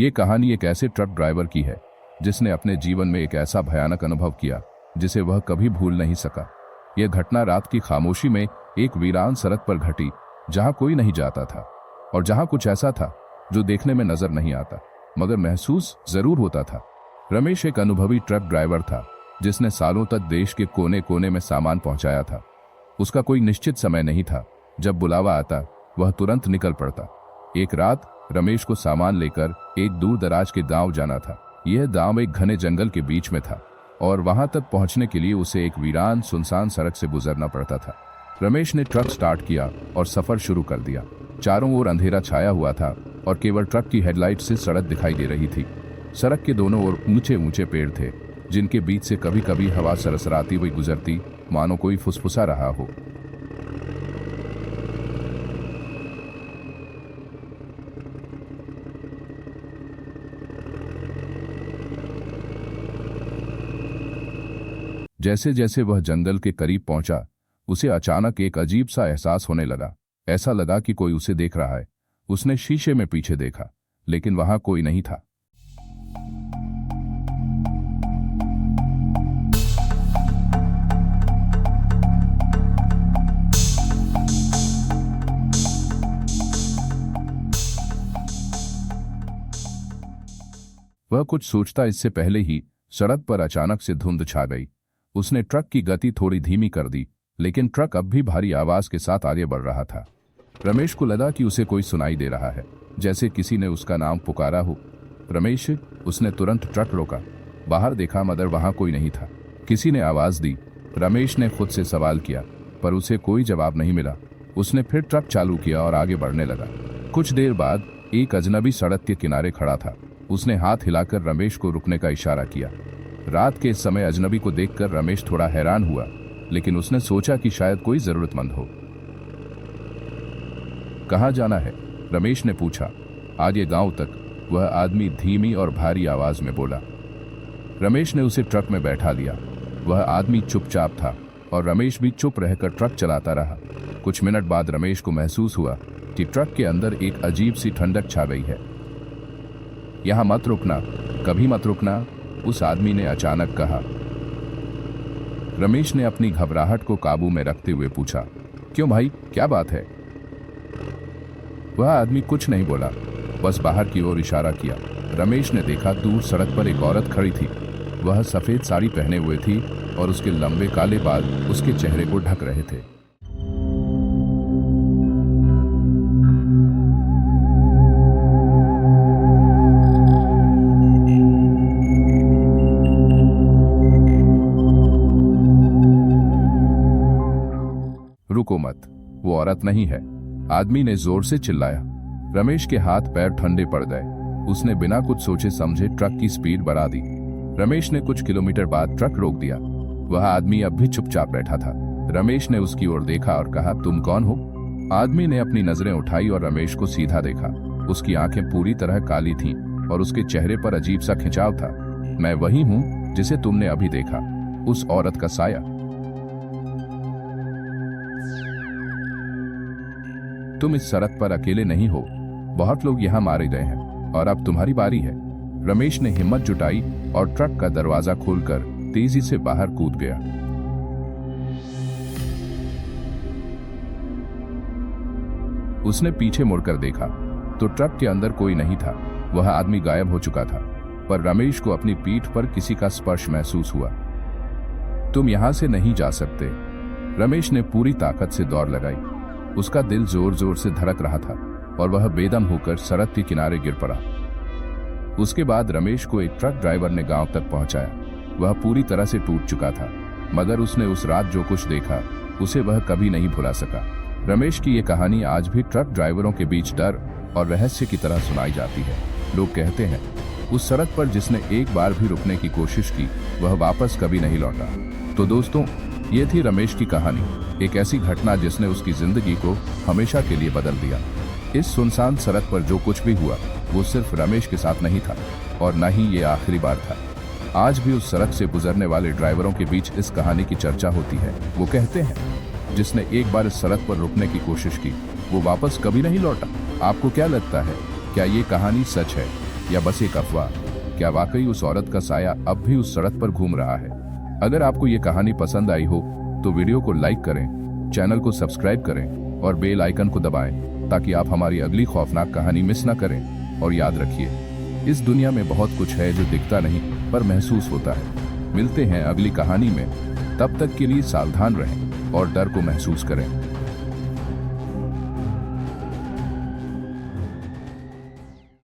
ये कहानी एक ऐसे ट्रक ड्राइवर की है जिसने अपने जीवन में एक ऐसा भयानक अनुभव किया जिसे वह कभी भूल नहीं सका। यह घटना रात की खामोशी में एक वीरान सड़क पर घटी, जहां कोई नहीं जाता था और जहां कुछ ऐसा था जो देखने में नजर नहीं आता मगर महसूस जरूर होता था। रमेश एक अनुभवी ट्रक ड्राइवर था जिसने सालों तक देश के कोने कोने में सामान पहुंचाया था। उसका कोई निश्चित समय नहीं था, जब बुलावा आता वह तुरंत निकल पड़ता। एक रात रमेश को सामान लेकर एक दूर दराज के गांव जाना था। यह गांव एक घने जंगल के बीच में था और वहां तक पहुंचने के लिए उसे एक वीरान सुनसान सड़क से गुजरना पड़ता था। रमेश ने ट्रक स्टार्ट किया और सफर शुरू कर दिया। चारों ओर अंधेरा छाया हुआ था और केवल ट्रक की हेडलाइट से सड़क दिखाई दे रही थी। सड़क के दोनों ओर ऊंचे ऊंचे पेड़ थे जिनके बीच से कभी कभी हवा सरसराती हुई गुजरती, मानो कोई फुसफुसा रहा हो। जैसे जैसे वह जंगल के करीब पहुंचा, उसे अचानक एक अजीब सा एहसास होने लगा। ऐसा लगा कि कोई उसे देख रहा है। उसने शीशे में पीछे देखा, लेकिन वहां कोई नहीं था। वह कुछ सोचता इससे पहले ही सड़क पर अचानक से धुंध छा गई। उसने ट्रक की गति थोड़ी धीमी कर दी, लेकिन ट्रक अब भी भारी आवाज के साथ आगे बढ़ रहा था। रमेश को लगा कि उसे कोई सुनाई दे रहा है, जैसे किसी ने उसका नाम पुकारा हो। रमेश, उसने तुरंत ट्रक रोका। बाहर देखा मगर वहां कोई नहीं था। किसी ने आवाज दी। रमेश ने खुद से सवाल किया, पर उसे कोई जवाब नहीं मिला। उसने फिर ट्रक चालू किया और आगे बढ़ने लगा। कुछ देर बाद एक अजनबी सड़क के किनारे खड़ा था। उसने हाथ हिलाकर रमेश को रुकने का इशारा किया। रात के इस समय अजनबी को देखकर रमेश थोड़ा हैरान हुआ, लेकिन उसने सोचा कि शायद कोई जरूरतमंद हो। कहाँ जाना है? रमेश ने पूछा। आगे गांव तक, वह आदमी धीमी और भारी आवाज में बोला। रमेश ने उसे ट्रक में बैठा लिया। वह आदमी चुपचाप था और रमेश भी चुप रहकर ट्रक चलाता रहा। कुछ मिनट बाद रमेश को महसूस हुआ कि ट्रक के अंदर एक अजीब सी ठंडक छा गई है। यहां मत रुकना, कभी मत रुकना, उस आदमी ने अचानक कहा। रमेश ने अपनी घबराहट को काबू में रखते हुए पूछा, क्यों भाई, क्या बात है? वह आदमी कुछ नहीं बोला, बस बाहर की ओर इशारा किया। रमेश ने देखा दूर सड़क पर एक औरत खड़ी थी। वह सफेद साड़ी पहने हुए थी और उसके लंबे काले बाल उसके चेहरे को ढक रहे थे। रुको मत, वो औरत नहीं है, आदमी ने जोर से चिल्लाया। रमेश के हाथ पैर ठंडे पड़ गए। उसने बिना कुछ सोचे समझे ट्रक की स्पीड बढ़ा दी। रमेश ने कुछ किलोमीटर बाद ट्रक रोक दिया। वह आदमी अब भी चुपचाप बैठा था। रमेश ने उसकी ओर देखा और कहा, तुम कौन हो? आदमी ने अपनी नजरें उठाई और रमेश को सीधा देखा। उसकी आंखें पूरी तरह काली थीं और उसके चेहरे पर अजीब सा खिंचाव था। मैं वही हूं जिसे तुमने अभी देखा, उस औरत का साया। तुम इस सड़क पर अकेले नहीं हो, बहुत लोग यहां मारे गए हैं और अब तुम्हारी बारी है। रमेश ने हिम्मत जुटाई और ट्रक का दरवाजा खोलकर तेजी से बाहर कूद गया। उसने पीछे मुड़कर देखा तो ट्रक के अंदर कोई नहीं था। वह आदमी गायब हो चुका था, पर रमेश को अपनी पीठ पर किसी का स्पर्श महसूस हुआ। तुम यहां से नहीं जा सकते। रमेश ने पूरी ताकत से दौड़ लगाई। उसका दिल जोर जोर से धड़क रहा था और वह बेदम होकर सड़क के किनारे गिर पड़ा। उसके बाद रमेश को एक ट्रक ड्राइवर ने गांव तक पहुंचाया। वह पूरी तरह से टूट चुका था, मगर उसने उस रात जो कुछ देखा उसे वह कभी नहीं भुला सका। रमेश की ये कहानी आज भी ट्रक ड्राइवरों के बीच डर और रहस्य की तरह सुनाई जाती है। लोग कहते हैं उस सड़क पर जिसने एक बार भी रुकने की कोशिश की वह वापस कभी नहीं लौटा। तो दोस्तों, ये थी रमेश की कहानी, एक ऐसी घटना जिसने उसकी जिंदगी को हमेशा के लिए बदल दिया। इस सुनसान सड़क पर जो कुछ भी हुआ वो सिर्फ रमेश के साथ नहीं था और न ही ये आखिरी बार था। आज भी उस सड़क से गुजरने वाले ड्राइवरों के बीच इस कहानी की चर्चा होती है। वो कहते हैं जिसने एक बार इस सड़क पर रुकने की कोशिश की वो वापस कभी नहीं लौटा। आपको क्या लगता है, क्या ये कहानी सच है या बस एक अफवाह? क्या वाकई उस औरत का साया अब भी उस सड़क पर घूम रहा है? अगर आपको ये कहानी पसंद आई हो तो वीडियो को लाइक करें, चैनल को सब्सक्राइब करें और बेल आइकन को दबाएं ताकि आप हमारी अगली खौफनाक कहानी मिस ना करें। और याद रखिए, इस दुनिया में बहुत कुछ है जो दिखता नहीं पर महसूस होता है। मिलते हैं अगली कहानी में, तब तक के लिए सावधान रहें और डर को महसूस करें।